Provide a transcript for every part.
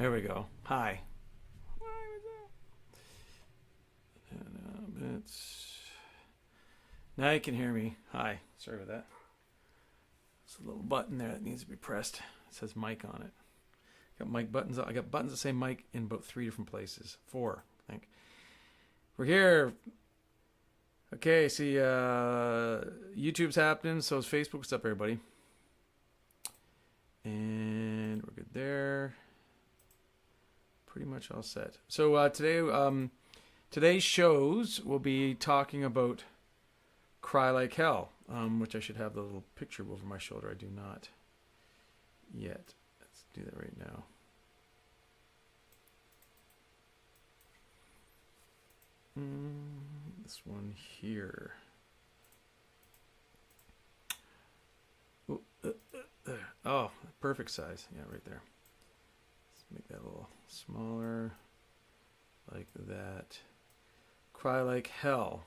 There we go. Hi. Now you can hear me. Hi. Sorry about that. There's a little button there that needs to be pressed. It says mic on it. Got mic buttons. I got buttons that say mic in about 3 different places. 4, I think. We're here. Okay, see, YouTube's happening. So is Facebook. What's up, everybody? And we're good there. Pretty much all set. So today's shows will be talking about Cry Like Hell, which I should have the little picture over my shoulder. I do not yet. Let's do that right now. This one here. Oh, perfect size. Yeah, right there. Let's make that a little smaller, like that. Cry Like Hell.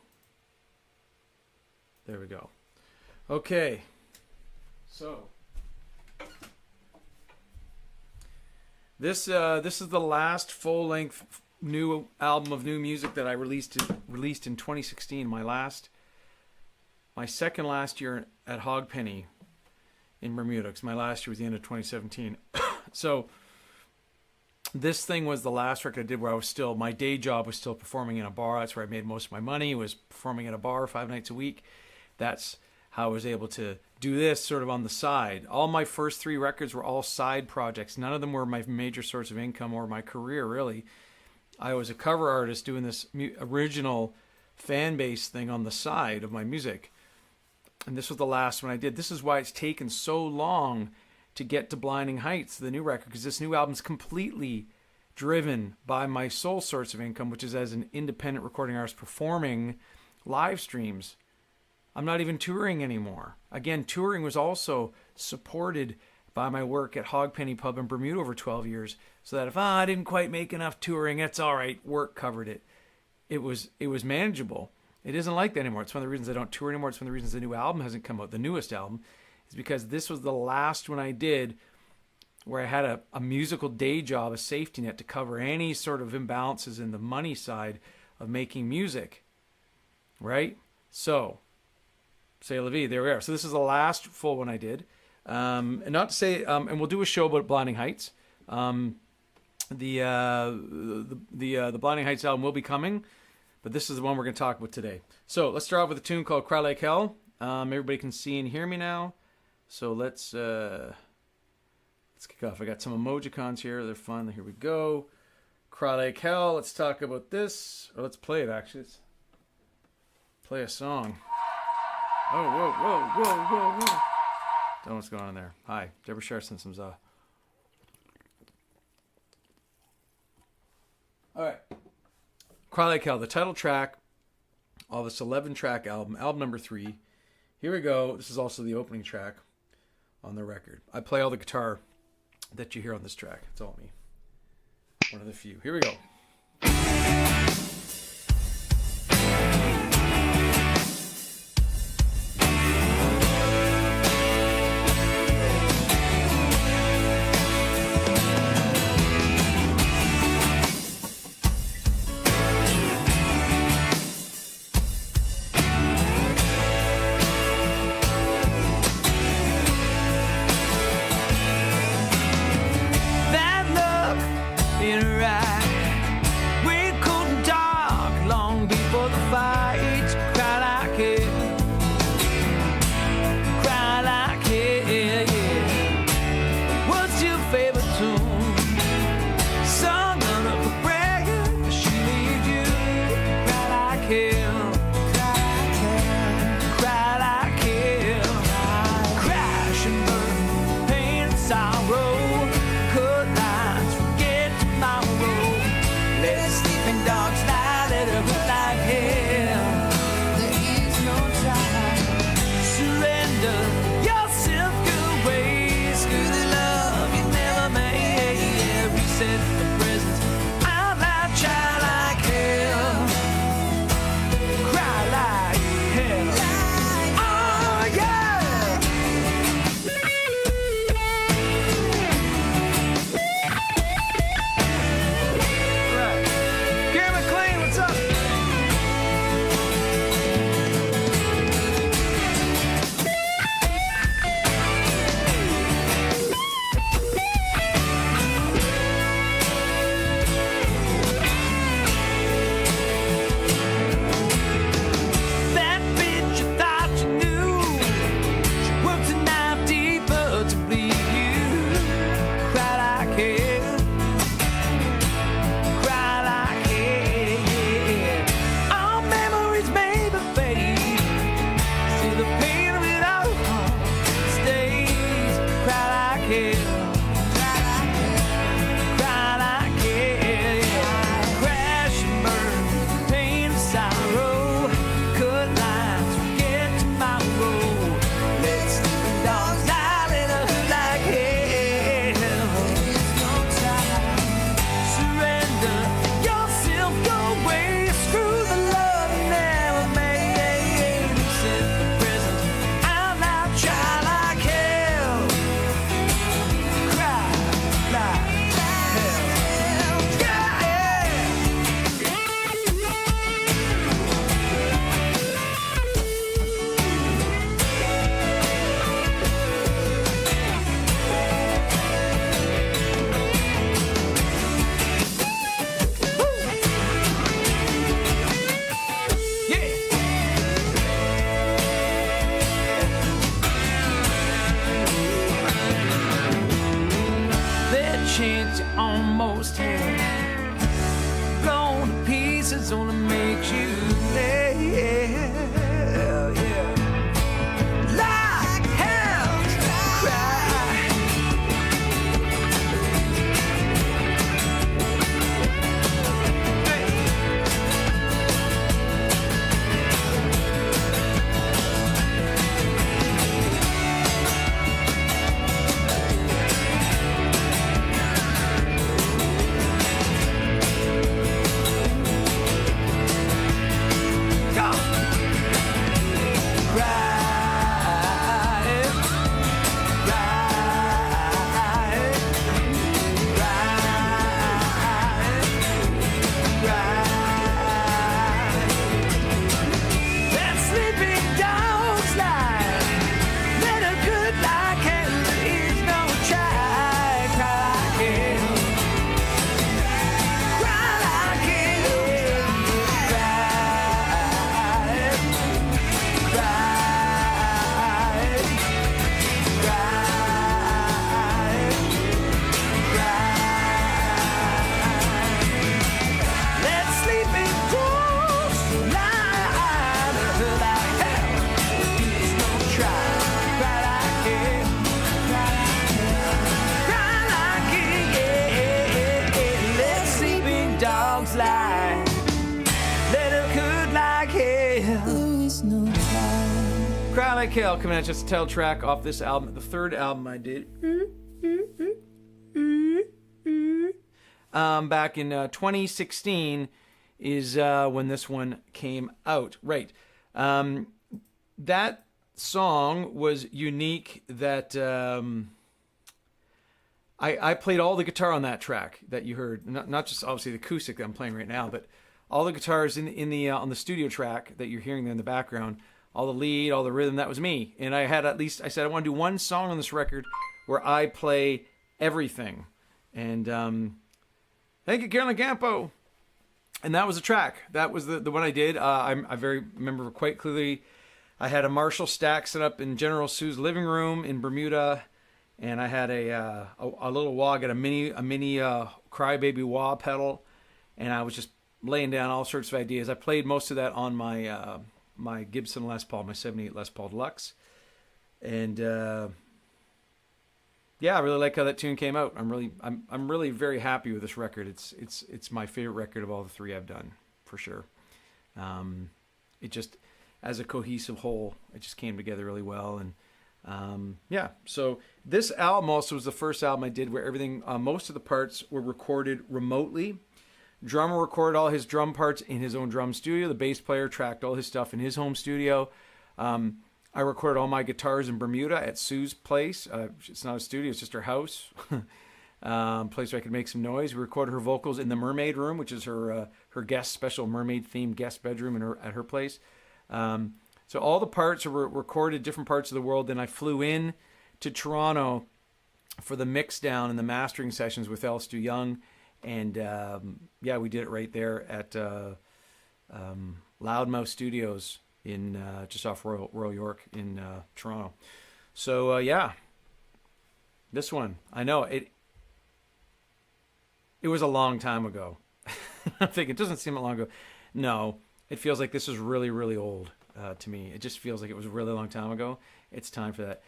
There we go. Okay. So this is the last full-length new album of new music that I released in 2016. My second last year at Hogpenny in Bermuda, because my last year was the end of 2017. So this thing was the last record I did where I was still, my day job was still performing in a bar. That's where I made most of my money, was performing at a bar 5 nights a week. That's how I was able to do this sort of on the side. All my first 3 records were all side projects. None of them were my major source of income or my career, really. I was a cover artist doing this original fan base thing on the side of my music. And this was the last one I did. This is why it's taken so long to get to Blinding Heights, the new record, because this new album's completely driven by my sole source of income, which is as an independent recording artist performing live streams. I'm not even touring anymore. Again, touring was also supported by my work at Hogpenny Pub in Bermuda over 12 years, so that if I didn't quite make enough touring, it's all right. Work covered it. It was manageable. It isn't like that anymore. It's one of the reasons I don't tour anymore. It's one of the reasons the new album hasn't come out. The newest album is because this was the last one I did where I had a musical day job, a safety net to cover any sort of imbalances in the money side of making music. Right? So, say la vie, there we are. So this is the last full one I did. And not to say, and we'll do a show about Blinding Heights. The Blinding Heights album will be coming, but this is the one we're going to talk about today. So let's start off with a tune called Cry Like Hell. Everybody can see and hear me now. So let's kick off. I got some emojicons here. They're fun. Here we go. Cry Like Hell. Let's talk about this. Or let's play it, actually. Let's play a song. Oh, whoa, whoa, whoa, whoa, whoa. Don't know what's going on there. Hi. Deborah Sharp sent some All right. Cry Like Hell, the title track of this 11-track album, album number 3. Here we go. This is also the opening track on the record. I play all the guitar that you hear on this track. It's all me. One of the few. Here we go. In her eye, faces only makes you laugh. Yeah. Like hell, cry. Cry Like Hell, coming out just a title track off this album, the third album I did. Back in 2016 is when this one came out. Right. That song was unique that I played all the guitar on that track that you heard. Not just obviously the acoustic that I'm playing right now, but all the guitars in the on the studio track that you're hearing there in the background. All the lead, all the rhythm, that was me. And I had I said I want to do one song on this record where I play everything. And thank you, Carolyn Campo. And that was the track. That was the one I did. I remember quite clearly. I had a Marshall stack set up in General Sue's living room in Bermuda. And I had a little wah, I got a mini Crybaby wah pedal. And I was just laying down all sorts of ideas. I played most of that on my Gibson Les Paul, my 78 Les Paul Deluxe. And yeah, I really like how that tune came out. I'm really very happy with this record. It's my favorite record of all the three I've done, for sure. It just, as a cohesive whole, it just came together really well. And yeah, so this album also was the first album I did where everything, most of the parts were recorded remotely. Drummer recorded all his drum parts in his own drum studio. The bass player tracked all his stuff in his home studio. I recorded all my guitars in Bermuda at Sue's place. It's not a studio, it's just her house. Place where I could make some noise. We recorded her vocals in the Mermaid Room, which is her guest special mermaid-themed guest bedroom at her place. So all the parts were recorded different parts of the world. Then I flew in to Toronto for the mix down and the mastering sessions with L. Stu Young. And yeah, we did it right there at Loudmouth Studios in just off Royal York in Toronto. So yeah, this one, I know it was a long time ago. I'm thinking it doesn't seem that long ago. No, it feels like this is really, really old to me. It just feels like it was a really long time ago. It's time for that.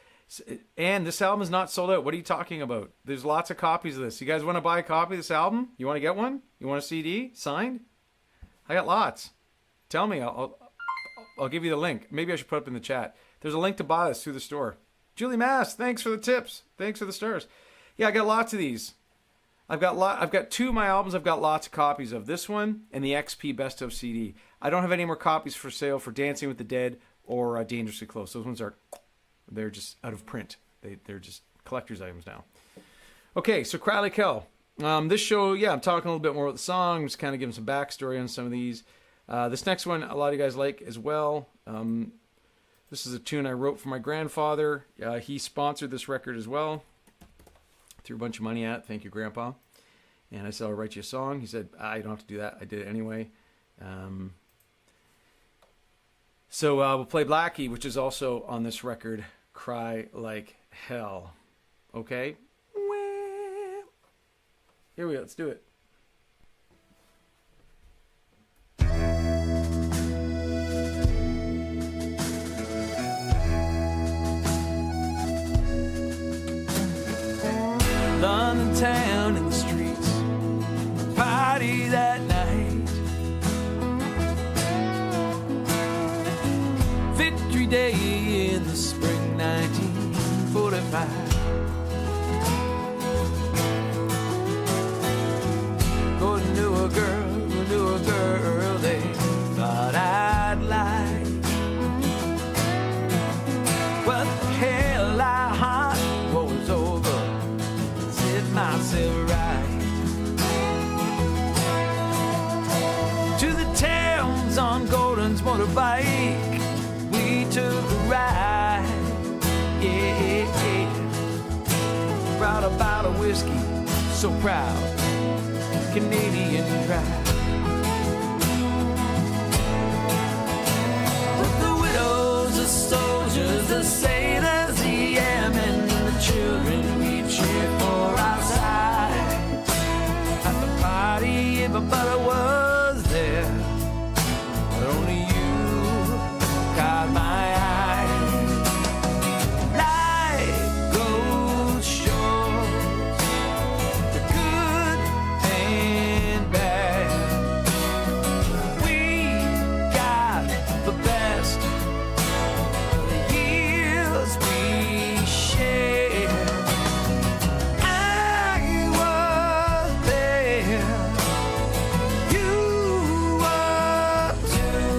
And this album is not sold out. What are you talking about? There's lots of copies of this. You guys want to buy a copy of this album? You want to get one? You want a CD signed? I got lots. Tell me. I'll give you the link. Maybe I should put up in the chat. There's a link to buy this through the store. Julie Mass, thanks for the tips. Thanks for the stars. Yeah, I got lots of these. I've got two of my albums I've got lots of copies of. This one and the XP Best of CD. I don't have any more copies for sale for Dancing with the Dead or Dangerously Close. Those ones they're just out of print. They're just collector's items now. Okay, so Cry Like Hell. This show, yeah, I'm talking a little bit more about the song. I'm just kind of giving some backstory on some of these. This next one, a lot of you guys like as well. This is a tune I wrote for my grandfather. He sponsored this record as well. Threw a bunch of money at it. Thank you, Grandpa. And I said, I'll write you a song. He said, you don't have to do that. I did it anyway. So we'll play Blackie, which is also on this record, Cry Like Hell. Okay? Here we go. Let's do it. town in the streets, party that night. Victory Day in the spring 1945. Gordon knew a girl they thought I'd like. What the hell, I hot, what was over, set myself right. To the towns on Gordon's motorbike, we took a ride, yeah. Brought a bottle of whiskey, so proud, Canadian pride. With the widows, the soldiers, the sailors, the airmen, the children, we cheered for our side. At the party, everybody was there, but only you caught my eye. Life goes short, the good and bad. We got the best of the years we shared. I was there, you were too.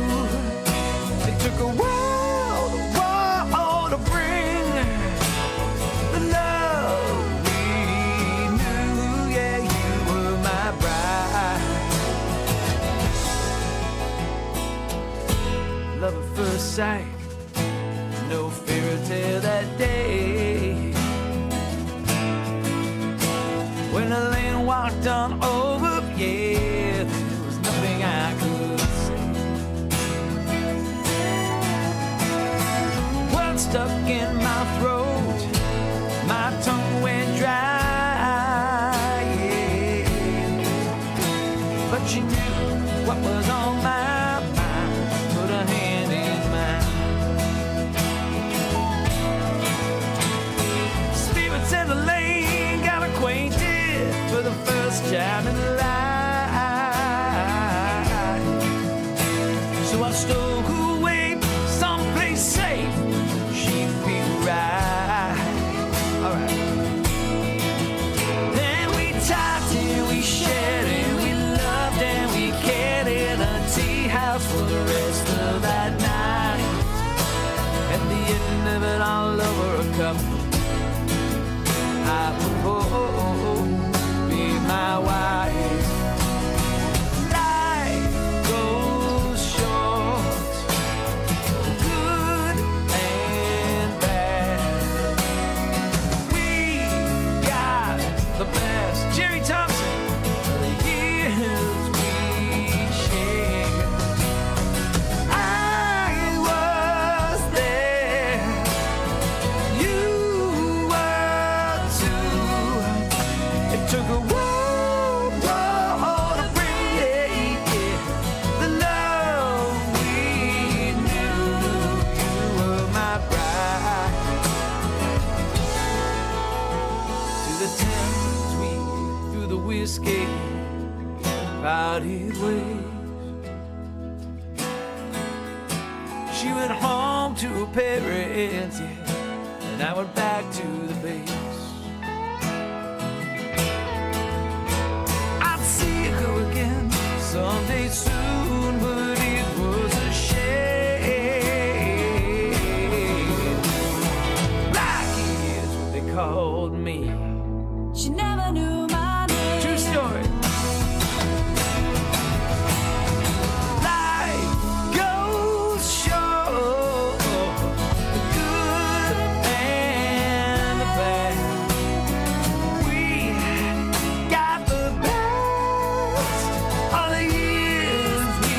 It took a world war to bring the love we knew. Yeah, you were my bride. Love at first sight, no fairy tale that day. When the lane walked on over, yeah, there was nothing I could say. Words stuck in my throat, my tongue went dry, yeah. But she knew what was on my mind, put a hand in mine. Spirits in the lane got acquainted for the first time in life. So I stole away someplace safe, she'd be right. Alright. Then we talked and we shared and we loved and we cared in a tea house for the rest of that night. At the end of it all, over a cup, I proposed, be my wife. Life goes short, good and bad. We got the best. Jerry Thompson, the years we shared. I was there, you were too. It took a world war to bring the love we knew. You were my bride. To the towns we threw the whiskey, parted ways. She went home to her parents, yeah, and I went back to the base. I'd see her again someday soon, but it was a shame. Black is what they called me. She never knew my name. True story. Life goes short, the good and the bad. We got the best of the years we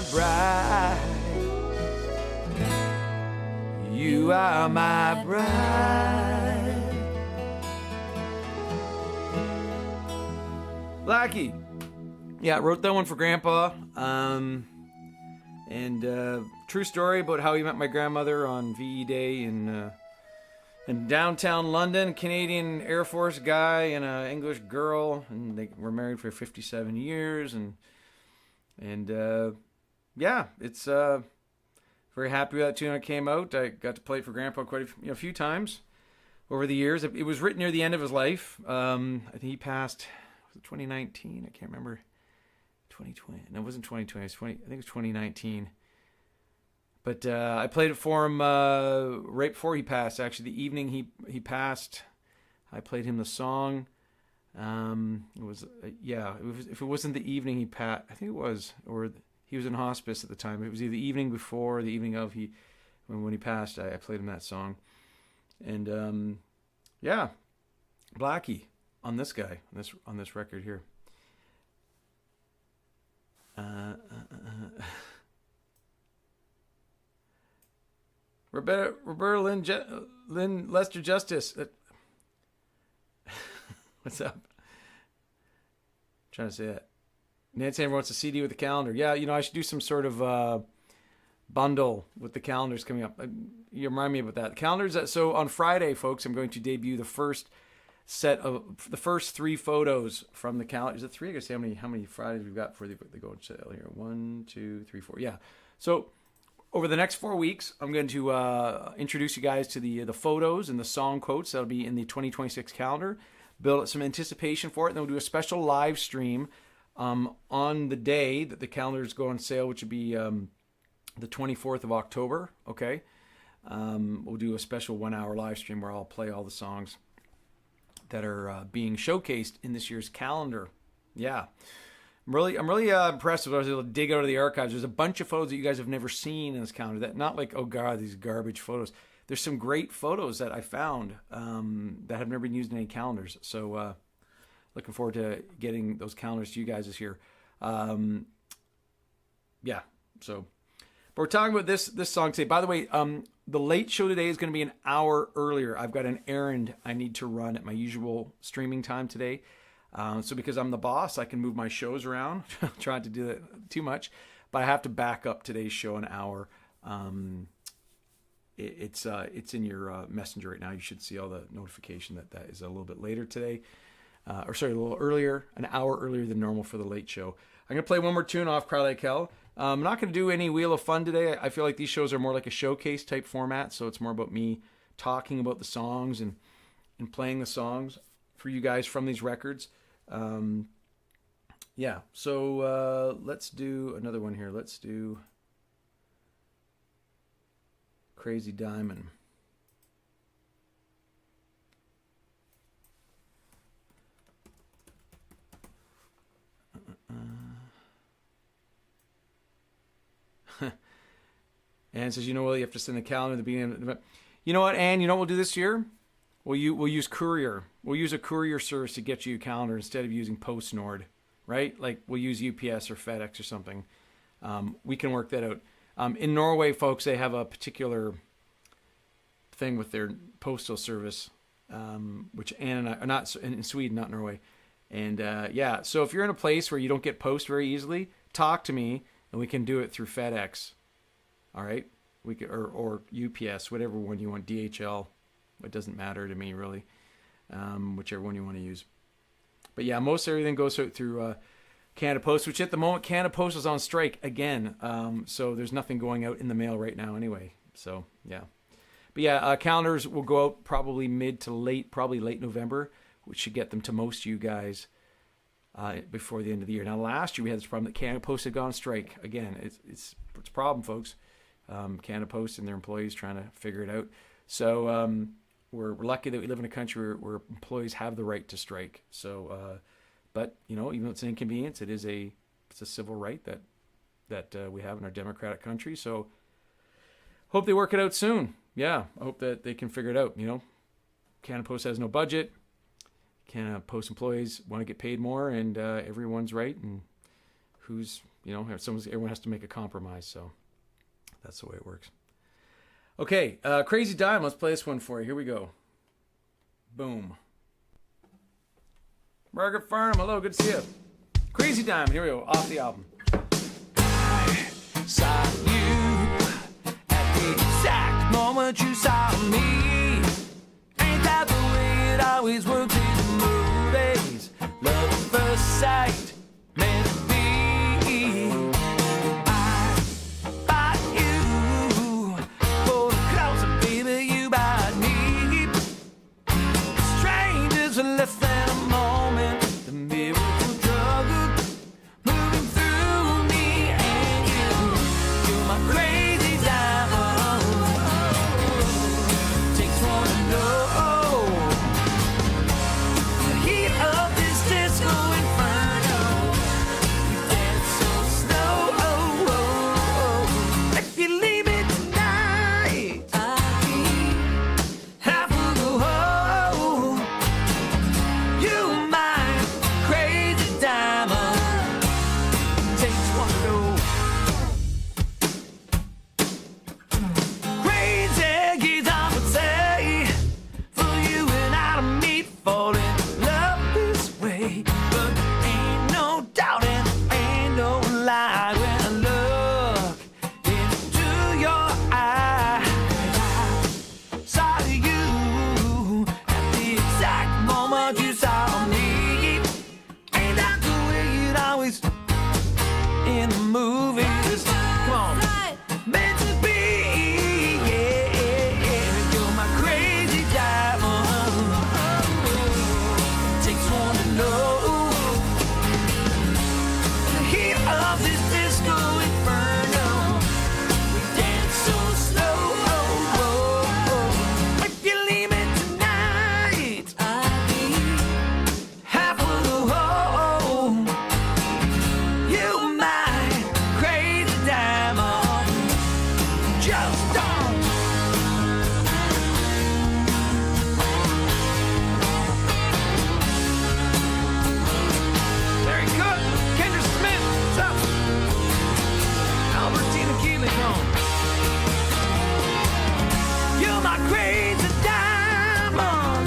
my bride. You are my bride. Blackie. Yeah, I wrote that one for Grandpa. True story about how he met my grandmother on VE Day in downtown London. Canadian Air Force guy and an English girl, and they were married for 57 years. Yeah, it's very happy with that tune when it came out. I got to play it for Grandpa quite a few times over the years. It was written near the end of his life. I think he passed. Was it 2019? I can't remember. 2020. No, it wasn't 2020. It was 20. I think it was 2019. But I played it for him right before he passed. Actually, the evening he passed, I played him the song. It was if it wasn't the evening he passed, I think it was, or he was in hospice at the time. It was either the evening before or the evening of when he passed. I played him that song, and Blackie on this guy on this record here. Roberta Lynn Lester Justice. What's up? I'm trying to say that. Nancy wants a CD with the calendar. Yeah, I should do some sort of bundle with the calendars coming up. You remind me about that. The calendars. So on Friday, folks, I'm going to debut the first set of the first 3 photos from the calendar. Is it 3? I guess how many Fridays we've got before they go on sale here. 1, 2, 3, 4. Yeah. So over the next 4 weeks, I'm going to introduce you guys to the photos and the song quotes that'll be in the 2026 calendar. Build up some anticipation for it, and then we'll do a special live stream on the day that the calendars go on sale, which would be the 24th of October. Okay, we'll do a special 1-hour live stream where I'll play all the songs that are being showcased in this year's calendar. Yeah. I'm really impressed with what I was able to dig out of the archives. There's a bunch of photos that you guys have never seen in this calendar. That not like, oh God, these garbage photos. There's some great photos that I found that have never been used in any calendars. So looking forward to getting those calendars to you guys this year. Yeah. So, but we're talking about this song today. By the way, the late show today is going to be an hour earlier. I've got an errand I need to run at my usual streaming time today. So because I'm the boss, I can move my shows around. Trying to do that too much, but I have to back up today's show an hour. It's in your messenger right now. You should see all the notification that is a little bit later today, a little earlier, an hour earlier than normal for the late show. I'm gonna play one more tune off Cry Like Hell. I'm not gonna do any Wheel of Fun today. I feel like these shows are more like a showcase type format, so it's more about me talking about the songs and playing the songs for you guys from these records. So let's do another one here. Let's do Crazy Diamond. Ann says, well, you have to send the calendar at the beginning. You know what, Ann? You know what we'll do this year? We'll use courier. We'll use a courier service to get you a calendar instead of using PostNord, right? Like we'll use UPS or FedEx or something. We can work that out. In Norway, folks, they have a particular thing with their postal service, which Ann and I are not in Sweden, not Norway. And so if you're in a place where you don't get post very easily, talk to me and we can do it through FedEx. All right, we could or UPS, whatever one you want, DHL. It doesn't matter to me really, whichever one you want to use. But yeah, most everything goes through Canada Post, which at the moment Canada Post is on strike again. So there's nothing going out in the mail right now anyway. So yeah, but yeah, calendars will go out probably probably late November, which should get them to most of you guys before the end of the year. Now last year we had this problem that Canada Post had gone on strike again. It's a problem, folks. Canada Post and their employees trying to figure it out. So we're lucky that we live in a country where employees have the right to strike. So, but even though it's an inconvenience, it's a civil right that we have in our democratic country. So, hope they work it out soon. Yeah, I hope that they can figure it out. Canada Post has no budget. Canada Post employees want to get paid more, and everyone's right. And who's You know, everyone has to make a compromise, so that's the way it works. Okay, Crazy Diamond. Let's play this one for you. Here we go. Boom. Margaret Farnham, hello, good to see you. Crazy Diamond, here we go, off the album. I saw you at the exact moment you saw me. Ain't that the way it always works in the movies? Love at first sight, meant to be. I bought you for the closer, baby, you bought me. Strangers in less than a moment, the miracle drug moving through me and you. You're my crazy diamond. Takes one to know the heat of this disco inferno. We dance so slow. If you leave me tonight, I'll be half of the whole. You my crazy diamond. Takes one to know. Crazy kids, I would say, for you and I to meet, fall in love this way. But ain't no doubt and ain't no lie when I look into your eyes. Saw you at the exact moment you saw me. Ain't that the way it always in the movies? Come on. Meant to be, yeah. You're my crazy diamond. Takes one to know the heat of this disco inferno. We dance so slow. If you leave me tonight, I'll be half of the whole. You my crazy diamond. Just don't. Very good. Kendra Smith, what's up? Albertina Keeley, home. You're my crazy diamond.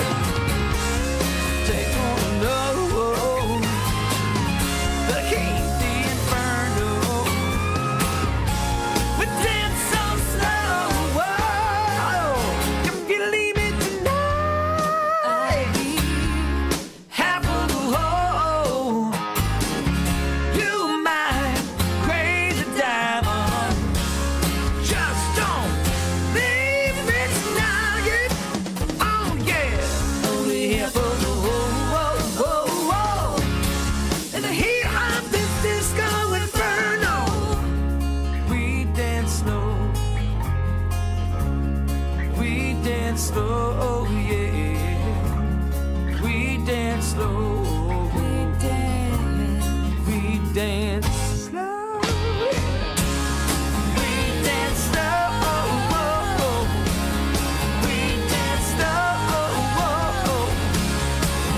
Take one to know the heat, the inferno. We dance so slow. If you leave me tonight, half of the whole. You my crazy diamond. Just don't leave me tonight. Oh yeah, only half of the whole. And the heat of this disco inferno. We dance slow. We dance slow, yeah. We dance slow. We dance slow. We dance slow. We dance slow.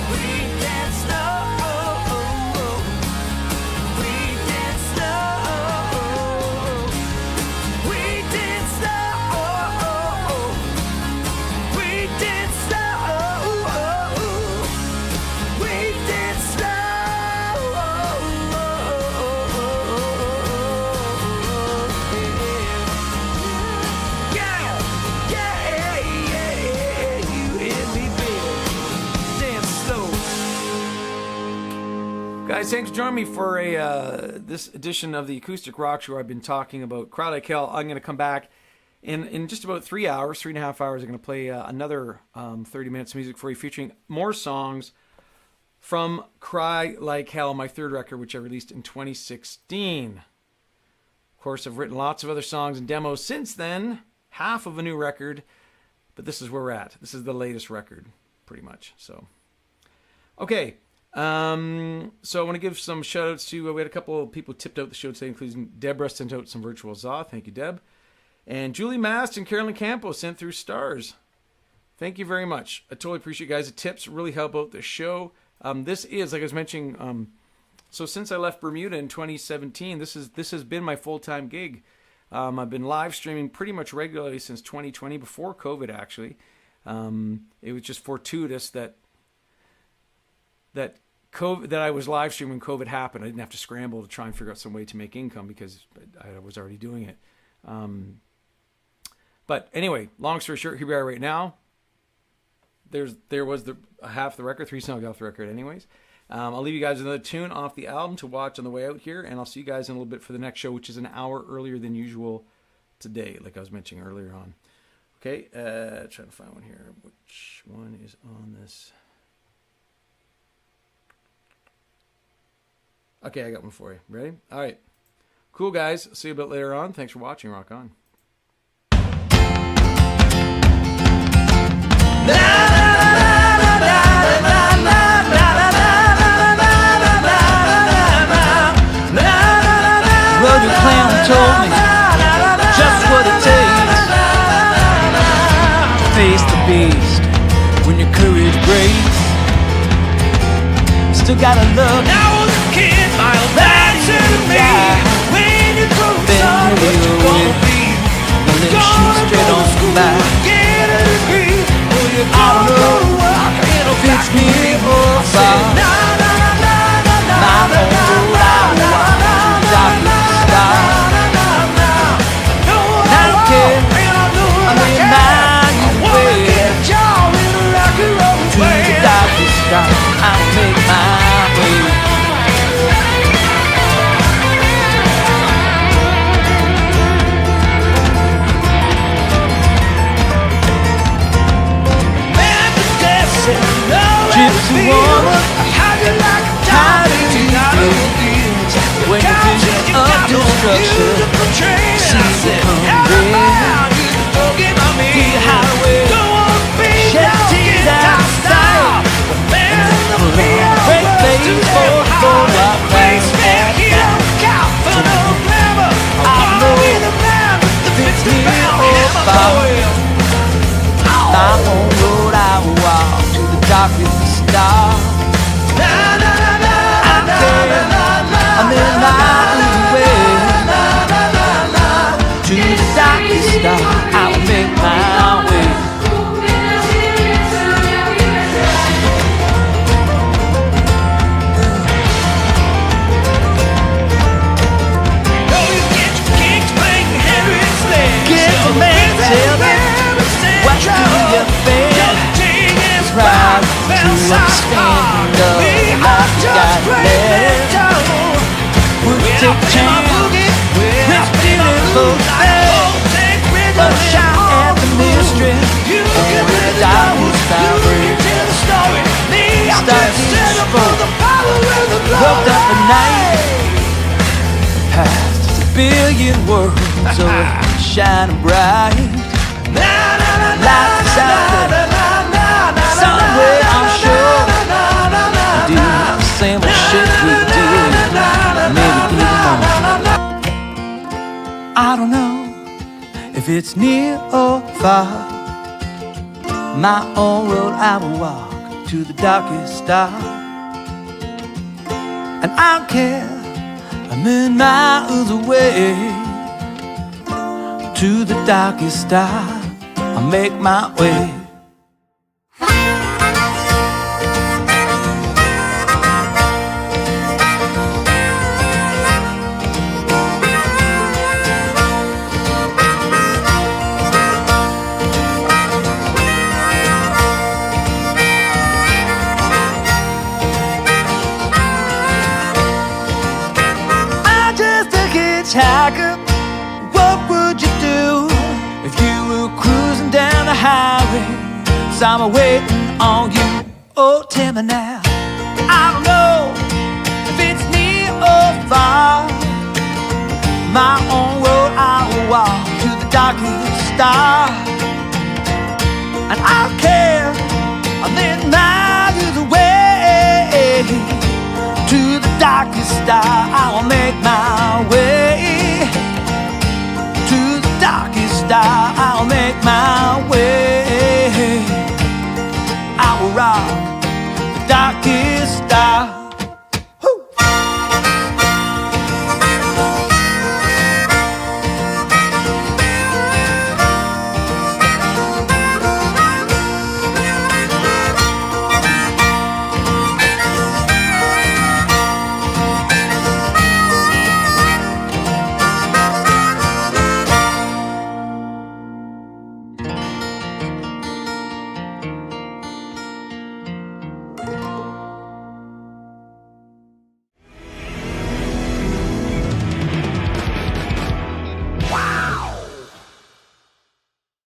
We dance slow. We dance slow. We dance slow. We dance slow. We dance slow. Yeah. You and me, baby. Dance slow. Guys, thanks for joining me for this edition of the Acoustic Rock Show. I've been talking about Cry Like Hell. I'm going to come back in just about 3 hours, 3.5 hours. I'm going to play another 30 minutes of music for you, featuring more songs from Cry Like Hell, my third record, which I released in 2016. Of course, I've written lots of other songs and demos since then, half of a new record, but this is where we're at. This is the latest record, pretty much. So, okay. So I want to give some shout outs to, we had a couple of people tipped out the show today, including Deborah sent out some virtual za. Thank you, Deb. And Julie Mast and Carolyn Campo sent through stars. Thank you very much. I totally appreciate you guys. The tips really help out the show. This is, like I was mentioning, So since I left Bermuda in 2017, this has been my full-time gig. I've been live streaming pretty much regularly since 2020, before COVID actually. It was just fortuitous that I was live streaming when COVID happened. I didn't have to scramble to try and figure out some way to make income because I was already doing it. But anyway, long story short, here we are right now. There was half the record, 3 songs off the record anyways. I'll leave you guys with another tune off the album to watch on the way out here, and I'll see you guys in a little bit for the next show, which is an hour earlier than usual today, like I was mentioning earlier on. Okay, trying to find one here. Which one is on this? Okay, I got one for you. Ready? All right. Cool, guys. See you a bit later on. Thanks for watching. Rock on. Rugged clown told me just what it takes to face the beast when your courage breaks. Still gotta look. Now the kid, I'll back to me. When you grow up, what you gonna be? And then shoot straight on by. Get a degree. I don't know if it's me or far. My own road I walk, darkest star. I don't care, I'm in my way. To the darkest star, I'll make my way. Gypsy woman, how do you feel when your vision of destruction seems to come in? The highway, shed tears out of sight, and put on a great face for the full-out race at night. I know if it's near or far, my own road I will walk to the darkest star. I care, I'm in my way. To the darkest star, I will make my way. Get the man, tell me, what do you think? Proud to understand the life you got left. We'll take a chance, risk beautiful things, but shout at the mystery, only the darkest star breaks. Start to smoke, looked up at night, past a billion worlds of shining bright. Lights out there. Somewhere I'm sure we do the same old shit we did, maybe even more. I don't know if it's near or far. My own road I will walk to the darkest star. And I don't care, I'm in miles away. To the darkest star, I'll make my way. Hitchhiker, what would you do if you were cruising down the highway? Summer waiting on you. Oh, tell me now. I don't know if it's near or far. My own road I will walk to the darkest star. And I don't care, I'm in miles away. To the darkest star I will make my way.